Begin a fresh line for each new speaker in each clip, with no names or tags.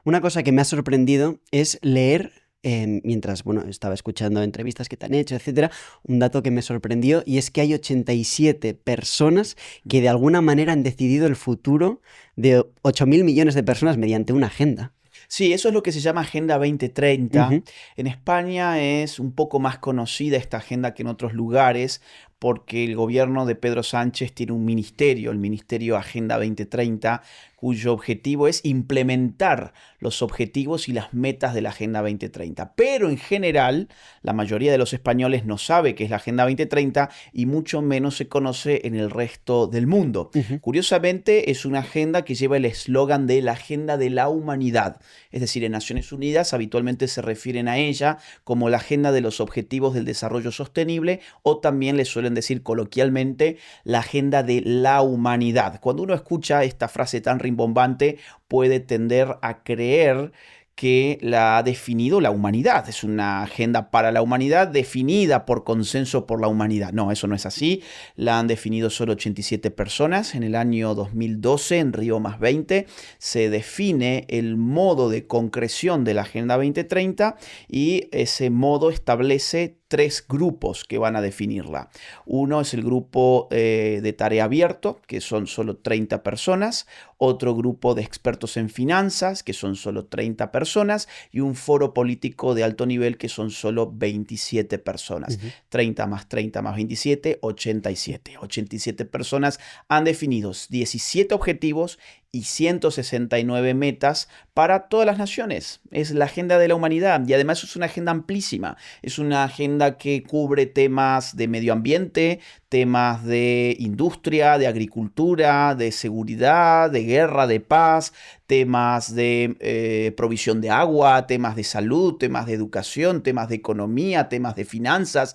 Una cosa que me ha sorprendido es leer, mientras, bueno, estaba escuchando entrevistas que te han hecho, etcétera, un dato que me sorprendió y es que hay 87 personas que de alguna manera han decidido el futuro de 8.000 millones de personas mediante una agenda.
Sí, eso es lo que se llama Agenda 2030.
Ujú.
En España es un poco más conocida esta agenda que en otros lugares porque el gobierno de Pedro Sánchez tiene un ministerio, el Ministerio Agenda 2030, cuyo objetivo es implementar los objetivos y las metas de la Agenda 2030. Pero en general, la mayoría de los españoles no sabe qué es la Agenda 2030 y mucho menos se conoce en el resto del mundo.
Ujú.
Curiosamente, es una agenda que lleva el eslogan de la Agenda de la Humanidad. Es decir, en Naciones Unidas habitualmente se refieren a ella como la Agenda de los Objetivos del Desarrollo Sostenible o también le suelen decir coloquialmente la Agenda de la Humanidad. Cuando uno escucha esta frase tan rimbombante puede tender a creer que la ha definido la humanidad. Es una agenda para la humanidad definida por consenso por la humanidad. No, eso no es así. La han definido solo 87 personas. En el año 2012, en Río más 20, se define el modo de concreción de la Agenda 2030 y ese modo establece tres grupos que van a definirla. Uno es el grupo de tarea abierto, que son solo 30 personas, otro grupo de expertos en finanzas, que son solo 30 personas, y un foro político de alto nivel, que son solo 27 personas.
Ujú.
30 más 30 más 27, 87. 87 personas han definido 17 objetivos y 169 metas para todas las naciones. Es la agenda de la humanidad y además es una agenda amplísima. Es una agenda que cubre temas de medio ambiente, temas de industria, de agricultura, de seguridad, de guerra, de paz, temas de provisión de agua, temas de salud, temas de educación, temas de economía, temas de finanzas,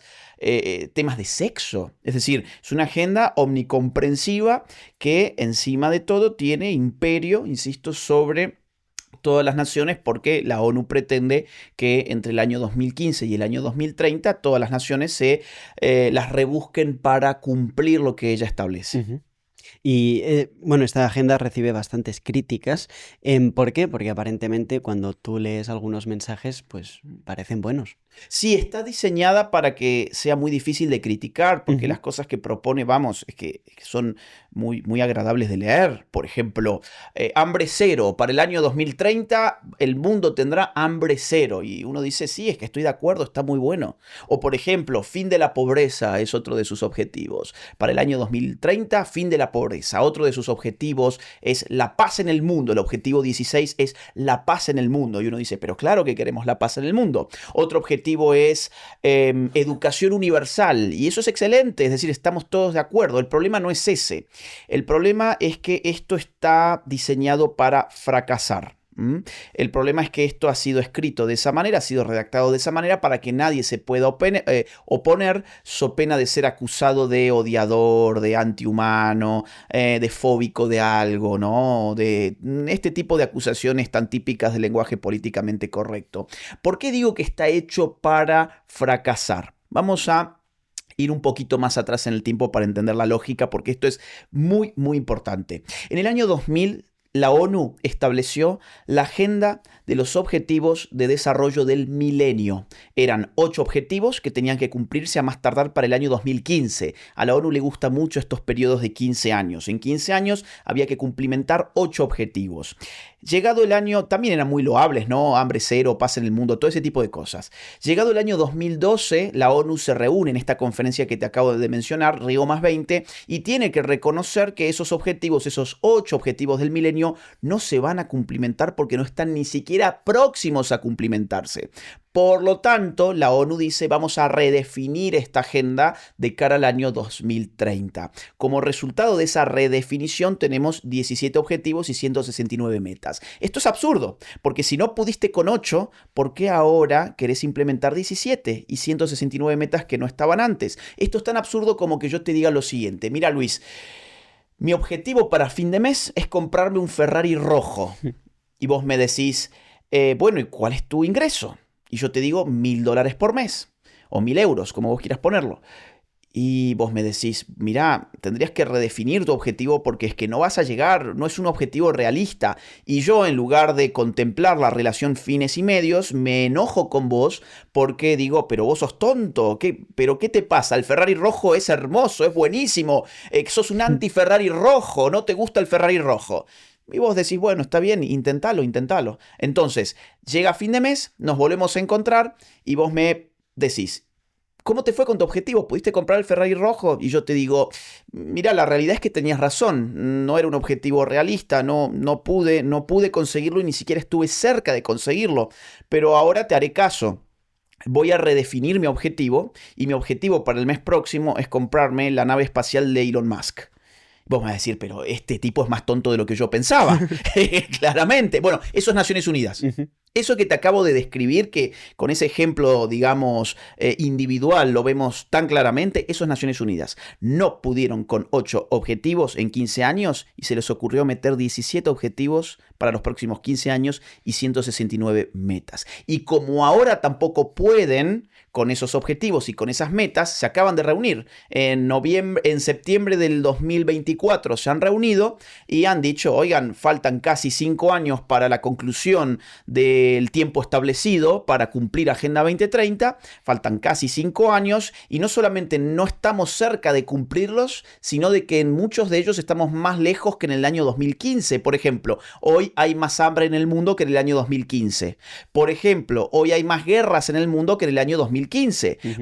temas de sexo. Es decir, es una agenda omnicomprensiva que encima de todo tiene imperio, insisto, sobre todas las naciones porque la ONU pretende que entre el año 2015 y el año 2030 todas las naciones se las rebusquen para cumplir lo que ella establece.
Ujú. Y bueno, esta agenda recibe bastantes críticas. ¿Por qué? Porque aparentemente cuando tú lees algunos mensajes, pues parecen buenos.
Sí, está diseñada para que sea muy difícil de criticar, porque
Ujú.
las cosas que propone, vamos, es que son muy agradables de leer. Por ejemplo, hambre cero. Para el año 2030 el mundo tendrá hambre cero. Y uno dice, sí, es que estoy de acuerdo, está muy bueno. O por ejemplo, fin de la pobreza es otro de sus objetivos. Para el año 2030, fin de la pobreza. Otro de sus objetivos es la paz en el mundo. El objetivo 16 es la paz en el mundo. Y uno dice, pero claro que queremos la paz en el mundo. Otro objetivo es educación universal y eso es excelente, es decir, estamos todos de acuerdo. El problema no es ese. El problema es que esto está diseñado para fracasar. ¿Mm? El problema es que esto ha sido escrito de esa manera, ha sido redactado de esa manera para que nadie se pueda oponer, so pena de ser acusado de odiador, de antihumano, de fóbico de algo, ¿no? De este tipo de acusaciones tan típicas del lenguaje políticamente correcto. ¿Por qué digo que está hecho para fracasar? Vamos a ir un poquito más atrás en el tiempo para entender la lógica, porque esto es muy importante. En el año 2000, la ONU estableció la Agenda de los Objetivos de Desarrollo del Milenio. Eran 8 objetivos que tenían que cumplirse a más tardar para el año 2015. A la ONU le gusta mucho estos periodos de 15 años. En 15 años había que cumplimentar 8 objetivos. Llegado el año, también eran muy loables, ¿no? Hambre cero, paz en el mundo, todo ese tipo de cosas. Llegado el año 2012, la ONU se reúne en esta conferencia que te acabo de mencionar, Río más 20, y tiene que reconocer que esos objetivos, esos 8 objetivos del milenio, no se van a cumplimentar porque no están ni siquiera próximos a cumplimentarse. Por lo tanto, la ONU dice vamos a redefinir esta agenda de cara al año 2030. Como resultado de esa redefinición tenemos 17 objetivos y 169 metas. Esto es absurdo, porque si no pudiste con 8, ¿por qué ahora querés implementar 17 y 169 metas que no estaban antes? Esto es tan absurdo como que yo te diga lo siguiente. Mira, Luis, mi objetivo para fin de mes es comprarme un Ferrari rojo. Y vos me decís, bueno, ¿y cuál es tu ingreso? Y yo te digo $1.000 por mes, o 1.000 euros, como vos quieras ponerlo. Y vos me decís, mirá, tendrías que redefinir tu objetivo porque es que no vas a llegar, no es un objetivo realista. Y yo, en lugar de contemplar la relación fines y medios, me enojo con vos porque digo, pero vos sos tonto, ¿pero qué te pasa? El Ferrari rojo es hermoso, es buenísimo, sos un anti-Ferrari rojo, no te gusta el Ferrari rojo. Y vos decís, bueno, está bien, inténtalo, inténtalo. Entonces, llega fin de mes, nos volvemos a encontrar y vos me decís, ¿cómo te fue con tu objetivo? ¿Pudiste comprar el Ferrari rojo? Y yo te digo, mira, la realidad es que tenías razón, no era un objetivo realista, no pude conseguirlo y ni siquiera estuve cerca de conseguirlo, pero ahora te haré caso. Voy a redefinir mi objetivo y mi objetivo para el mes próximo es comprarme la nave espacial de Elon Musk. Vos me vas a decir, pero este tipo es más tonto de lo que yo pensaba. Claramente. Bueno, eso es Naciones Unidas. Eso que te acabo de describir, que con ese ejemplo, digamos, individual lo vemos tan claramente, eso es Naciones Unidas. No pudieron con 8 objetivos en 15 años y se les ocurrió meter 17 objetivos para los próximos 15 años y 169 metas. Y como ahora tampoco pueden con esos objetivos y con esas metas, se acaban de reunir. En septiembre del 2024 se han reunido y han dicho, oigan, faltan casi 5 años para la conclusión del tiempo establecido para cumplir Agenda 2030, faltan casi 5 años y no solamente no estamos cerca de cumplirlos, sino de que en muchos de ellos estamos más lejos que en el año 2015. Por ejemplo, hoy hay más hambre en el mundo que en el año 2015. Por ejemplo, hoy hay más guerras en el mundo que en el año 2015.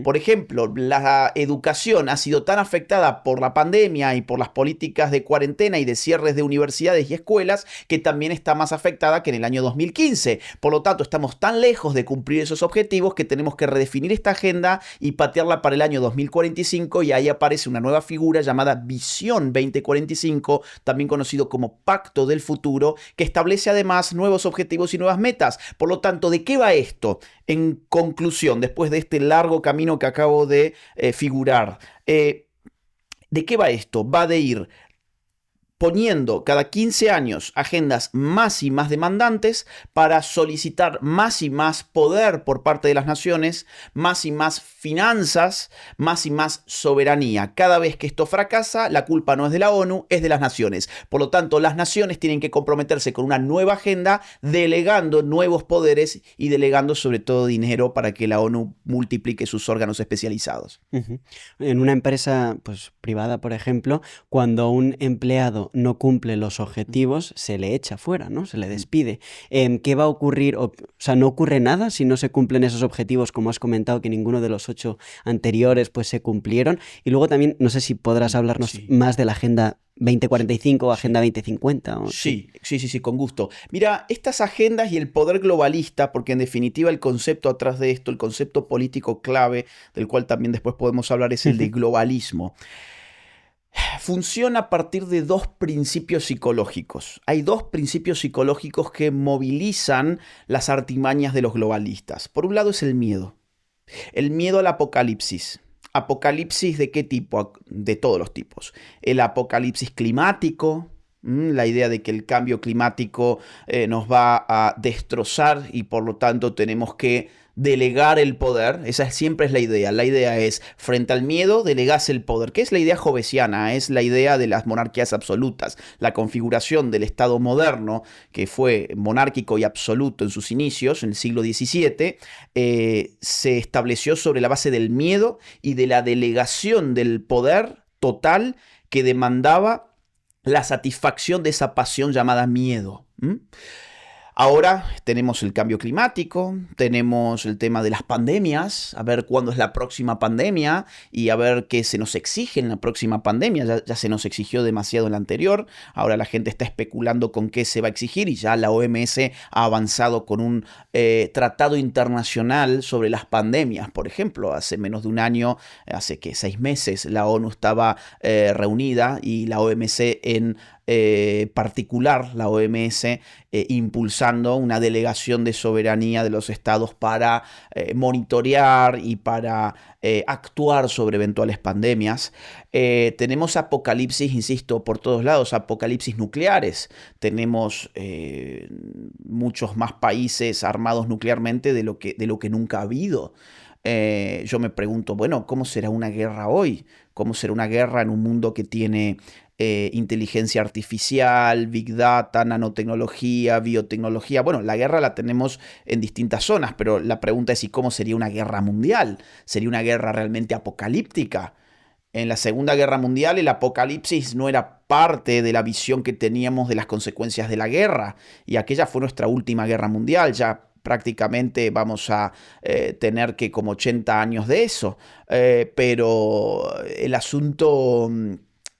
Por ejemplo, la educación ha sido tan afectada por la pandemia y por las políticas de cuarentena y de cierres de universidades y escuelas que también está más afectada que en el año 2015. Por lo tanto, estamos tan lejos de cumplir esos objetivos que tenemos que redefinir esta agenda y patearla para el año 2045 y ahí aparece una nueva figura llamada Visión 2045, también conocido como Pacto del Futuro, que establece además nuevos objetivos y nuevas metas. Por lo tanto, ¿de qué va esto? En conclusión, después de este largo camino que acabo de figurar, ¿de qué va esto? Va de ir poniendo cada 15 años agendas más y más demandantes para solicitar más y más poder por parte de las naciones, más y más finanzas, más y más soberanía. Cada vez que esto fracasa, la culpa no es de la ONU, es de las naciones. Por lo tanto, las naciones tienen que comprometerse con una nueva agenda, delegando nuevos poderes y delegando sobre todo dinero para que la ONU multiplique sus órganos especializados.
En una empresa pues, privada, por ejemplo, cuando un empleado no cumple los objetivos, se le echa fuera, ¿no? Se le despide. ¿Qué va a ocurrir? O sea, ¿no ocurre nada si no se cumplen esos objetivos, como has comentado, que ninguno de los 8 anteriores pues se cumplieron? Y luego también, no sé si podrás hablarnos más de la Agenda 2045 o Agenda 2050. ¿O?
Sí, con gusto. Mira, estas agendas y el poder globalista, porque en definitiva el concepto atrás de esto, el concepto político clave, del cual también después podemos hablar, es el de globalismo. Funciona a partir de 2 principios psicológicos. Hay 2 principios psicológicos que movilizan las artimañas de los globalistas. Por un lado es el miedo. El miedo al apocalipsis. ¿Apocalipsis de qué tipo? De todos los tipos. El apocalipsis climático, la idea de que el cambio climático nos va a destrozar y por lo tanto tenemos que delegar el poder. Esa siempre es la idea. La idea es, frente al miedo, delegás el poder, que es la idea hobbesiana, es la idea de las monarquías absolutas. La configuración del Estado moderno, que fue monárquico y absoluto en sus inicios, en el siglo XVII, se estableció sobre la base del miedo y de la delegación del poder total que demandaba la satisfacción de esa pasión llamada miedo. Ahora tenemos el cambio climático, tenemos el tema de las pandemias, a ver cuándo es la próxima pandemia y a ver qué se nos exige en la próxima pandemia. Ya se nos exigió demasiado en la anterior, ahora la gente está especulando con qué se va a exigir y ya la OMS ha avanzado con un tratado internacional sobre las pandemias. Por ejemplo, hace menos de un año, hace 6 meses, la ONU estaba reunida y la OMS en particular, la OMS impulsando una delegación de soberanía de los estados para monitorear y para actuar sobre eventuales pandemias. Tenemos apocalipsis, insisto, por todos lados, apocalipsis nucleares. Tenemos muchos más países armados nuclearmente de lo que nunca ha habido. yo me pregunto, bueno, ¿cómo será una guerra hoy? ¿Cómo será una guerra en un mundo que tiene inteligencia artificial, big data, nanotecnología, biotecnología? Bueno, la guerra la tenemos en distintas zonas, pero la pregunta es, ¿y cómo sería una guerra mundial? ¿Sería una guerra realmente apocalíptica? En la Segunda Guerra Mundial el apocalipsis no era parte de la visión que teníamos de las consecuencias de la guerra, y aquella fue nuestra última guerra mundial. Ya prácticamente vamos a tener que como 80 años de eso. Pero el asunto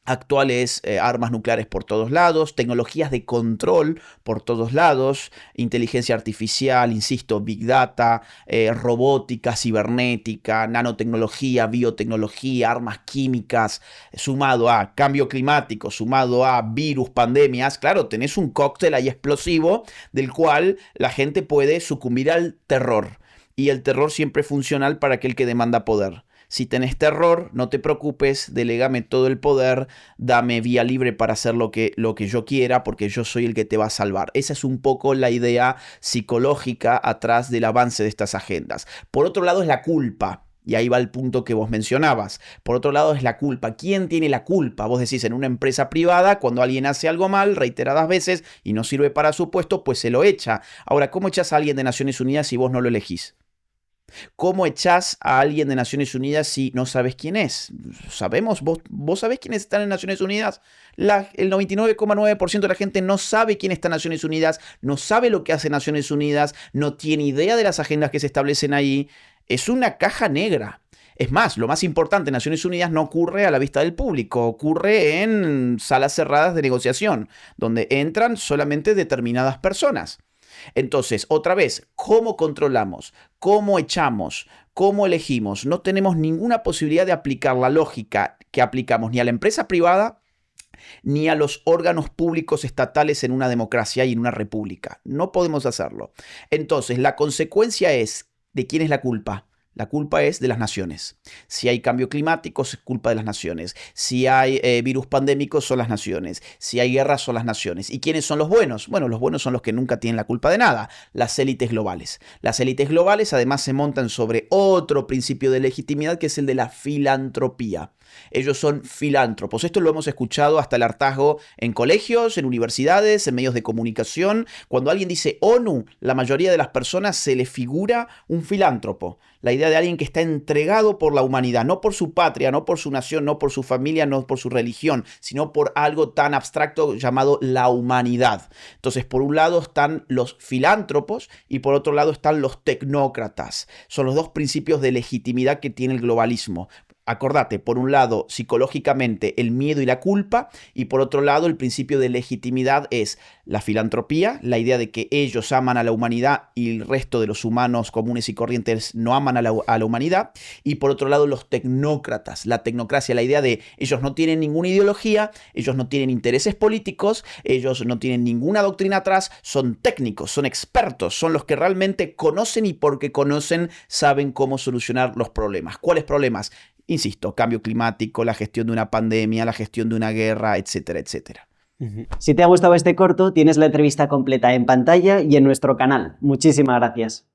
actual es armas nucleares por todos lados, tecnologías de control por todos lados, inteligencia artificial, insisto, big data, robótica, cibernética, nanotecnología, biotecnología, armas químicas, sumado a cambio climático, sumado a virus, pandemias. Claro, tenés un cóctel ahí explosivo del cual la gente puede sucumbir al terror. Y el terror siempre es funcional para aquel que demanda poder. Si tenés terror, no te preocupes, delégame todo el poder, dame vía libre para hacer lo que yo quiera, porque yo soy el que te va a salvar. Esa es un poco la idea psicológica atrás del avance de estas agendas. Por otro lado es la culpa. Y ahí va el punto que vos mencionabas. Por otro lado es la culpa. ¿Quién tiene la culpa? Vos decís, en una empresa privada, cuando alguien hace algo mal reiteradas veces y no sirve para su puesto, pues se lo echa. Ahora, ¿cómo echás a alguien de Naciones Unidas si vos no lo elegís? ¿Cómo echás a alguien de Naciones Unidas si no sabes quién es? ¿Sabemos? ¿Vos sabés quiénes están en Naciones Unidas? El 99,9% de la gente no sabe quién está en Naciones Unidas, no sabe lo que hace Naciones Unidas, no tiene idea de las agendas que se establecen ahí. Es una caja negra. Es más, lo más importante en Naciones Unidas no ocurre a la vista del público, ocurre en salas cerradas de negociación, donde entran solamente determinadas personas. Entonces, otra vez, ¿cómo controlamos? ¿Cómo echamos? ¿Cómo elegimos? No tenemos ninguna posibilidad de aplicar la lógica que aplicamos ni a la empresa privada ni a los órganos públicos estatales en una democracia y en una república. No podemos hacerlo. Entonces, la consecuencia es, ¿de quién es la culpa? La culpa es de las naciones. Si hay cambio climático, es culpa de las naciones. Si hay virus pandémicos, son las naciones. Si hay guerras, son las naciones. ¿Y quiénes son los buenos? Bueno, los buenos son los que nunca tienen la culpa de nada. Las élites globales. Las élites globales además se montan sobre otro principio de legitimidad, que es el de la filantropía. Ellos son filántropos. Esto lo hemos escuchado hasta el hartazgo en colegios, en universidades, en medios de comunicación. Cuando alguien dice ONU, la mayoría de las personas se le figura un filántropo. La idea de alguien que está entregado por la humanidad, no por su patria, no por su nación, no por su familia, no por su religión, sino por algo tan abstracto llamado la humanidad. Entonces, por un lado están los filántropos y por otro lado están los tecnócratas. Son los dos principios de legitimidad que tiene el globalismo. Acordate, por un lado, psicológicamente el miedo y la culpa, y por otro lado el principio de legitimidad es la filantropía, la idea de que ellos aman a la humanidad y el resto de los humanos comunes y corrientes no aman a la humanidad, y por otro lado los tecnócratas, la tecnocracia, la idea de ellos no tienen ninguna ideología, ellos no tienen intereses políticos, ellos no tienen ninguna doctrina atrás, son técnicos, son expertos, son los que realmente conocen y porque conocen saben cómo solucionar los problemas. ¿Cuáles problemas? Insisto, cambio climático, la gestión de una pandemia, la gestión de una guerra, etcétera, etcétera.
Si te ha gustado este corto, tienes la entrevista completa en pantalla y en nuestro canal. Muchísimas gracias.